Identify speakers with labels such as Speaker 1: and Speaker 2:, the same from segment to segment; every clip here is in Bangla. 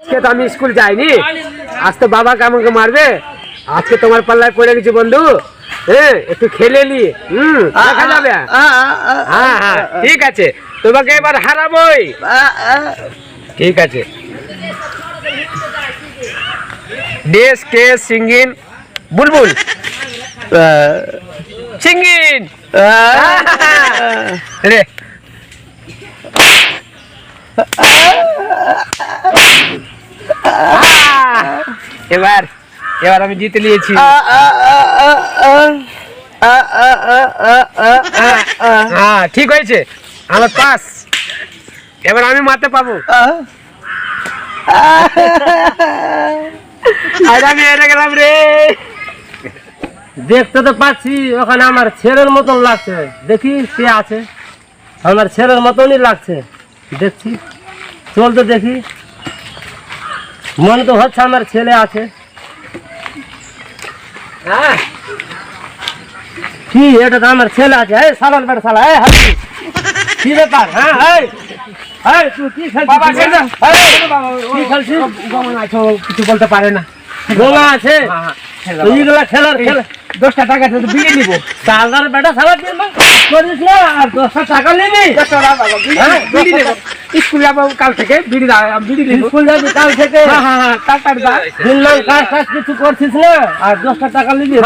Speaker 1: আজকে তো আমি স্কুল যাইনি, আজ তো বাবাকে আমাকে মারবে। আজকে তোমার পাল্লায় পড়ে গেছি বন্ধু, হ্যাঁ একটু খেলে নি, দেখা যাবে। হ্যাঁ হ্যাঁ ঠিক আছে, তোমাকে এবার হারাবোই। ঠিক আছে। দেশ কে সিঙ্গিন বুলবুল সিঙ্গিন রে। এবার এবার আমি জিতে নিয়েছি। হ্যাঁ ঠিক হয়েছে, আমার পাস। এবার আমি মারতে পাবো। আমি হেরে গেলাম রে।
Speaker 2: দেখতে তো পাচ্ছি ওখানে আমার ছেলের মতন লাগছে, দেখি কে আছে। আমার ছেলের মতনই লাগছে, দেখছি চল তো দেখি। মনে তো হচ্ছে আমার ছেলে আছে।
Speaker 1: হ্যাঁ
Speaker 2: কি এটা তো আমার ছেলে আছে। এই সালার বেটা সালা, এই হাতি কি ব্যাপার? হ্যাঁ এই তুই কি খেলছিস?
Speaker 1: বাবা
Speaker 2: কি খেলছিস?
Speaker 1: কিছু বলতে পারে না।
Speaker 2: গোলা আছে এইগুলা খেলার খেলা।
Speaker 1: 10টা টাকা বিড়ি নিব।
Speaker 2: সালার বেটা সালা করিস না, আর 10টা টাকা নিবি?
Speaker 1: বিড়ি নেব, স্কুল যাবো কাল থেকে। বিড়ি নিব।
Speaker 2: স্কুল যাবি কাল থেকে?
Speaker 1: টাকার দা
Speaker 2: দিনমান কাজ টাজ কিছু করছিস না, আর 10টা টাকা নিবি?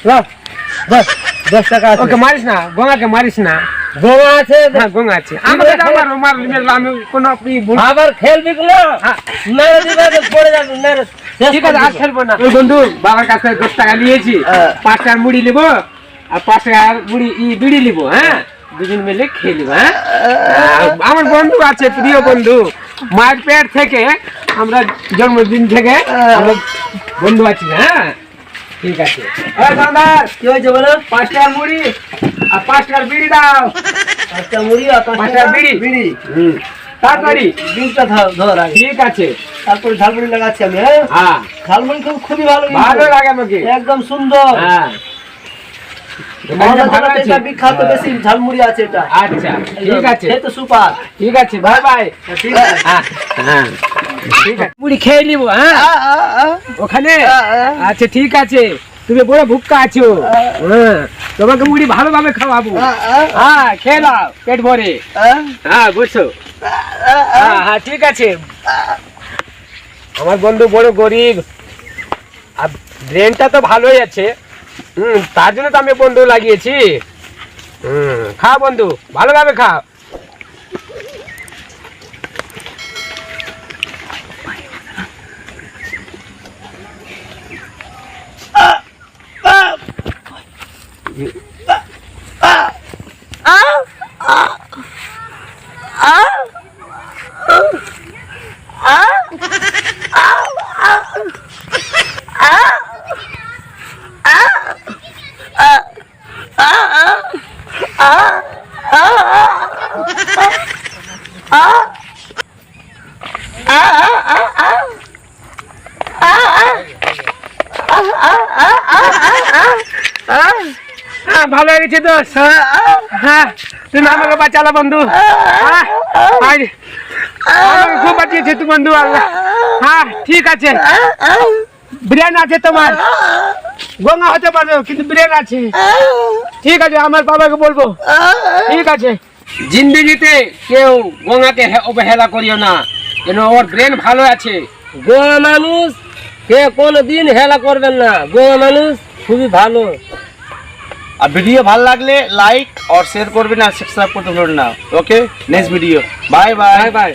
Speaker 1: দা
Speaker 2: 10 টাকা আছে।
Speaker 1: ওকে মারিস না, গঙ্গাকে মারিস না।
Speaker 2: গোলা আছে?
Speaker 1: হ্যাঁ গঙ্গা আছে। আমি কোনো
Speaker 2: আবার খেলবি না? মেরে দিবে তো পড়ে যাবি, মেরে।
Speaker 1: ঠিক আছে, আর খেলবো না। ওই বন্ধু বাবার কাছে 10 টাকা নিয়েছি, 5 টাকার মুড়ি নিবো আর 5 টাকার মুড়ি বিড়ি নিবো। হ্যাঁ দুজন মিলে খেলবো। হ্যাঁ আমার বন্ধু আছে, প্রিয় বন্ধু। মায়ের পেট থেকে আমরা জন্মদিন থেকে আমরা বন্ধু আছি। হ্যাঁ ঠিক আছে।
Speaker 2: কি হয়েছে বলো?
Speaker 1: 5 টাকার মুড়ি আর 5 টাকার বিড়ি দাও।
Speaker 2: 5টা মুড়ি আর
Speaker 1: 5 টাকার বিড়ি। তাড়াতাড়ি
Speaker 2: বিড়িটা ধর আগে।
Speaker 1: ঠিক আছে।
Speaker 2: তারপরে ঝালমুড়ি লাগাচ্ছি আমি। হ্যাঁ
Speaker 1: হ্যাঁ
Speaker 2: ঝালমুড়ি খুবই ভালো,
Speaker 1: ভালো লাগে আমাকে।
Speaker 2: একদম সুন্দর।
Speaker 1: হ্যাঁ
Speaker 2: ভালো আছে, এটা বিখ্যাত বেশি ঝালমুড়ি আছে এটা।
Speaker 1: আচ্ছা ঠিক আছে,
Speaker 2: এই তো সুপার।
Speaker 1: ঠিক আছে, বাই বাই।
Speaker 2: ঠিক আছে।
Speaker 1: হ্যাঁ ঠিক আছে, মুড়ি খেয়ে নিব। হ্যাঁ ওখানে। আচ্ছা ঠিক আছে, তুমি বড় ভুক্কা আছো। হ্যাঁ তোমাকে মুড়ি ভালোভাবে খাওয়াবো। হ্যাঁ খেয়ে নাও পেট ভরে। হ্যাঁ বুঝছো? হ্যাঁ হ্যাঁ ঠিক আছে। আমার বন্ধু বড় গরিব, আর ব্রেনটা তো ভালোই আছে। তার জন্য তো আমি বন্ধু লাগিয়েছি। খাও বন্ধু, ভালোভাবে খাও। ভালো হয়েছে তো। হ্যাঁ তুমি আমাকে বাঁচালা বন্ধু। আমাকে খুব বাঁচিয়েছে তুমি বন্ধু। হ্যাঁ ঠিক আছে, ব্রেন আছে তোমার। গঙ্গা হতে পারবে কিন্তু ব্রেন আছে। ঠিক আছে, আমার বাবাকে বলবো। ঠিক আছে। জিন্দেগিতে কেউ গঙ্গাকে অবহেলা করিও না, কেন ওর ব্রেন ভালো আছে।
Speaker 2: গোয়া মানুষ কে কোনদিন হেলা করবেন না, গোয়া মানুষ খুবই ভালো।
Speaker 3: আর ভিডিও ভালো লাগলে লাইক और शेयर করবেন আর সাবস্ক্রাইব করতে ভুলবেন না। Okay, next video. Bye bye.
Speaker 1: Bye by.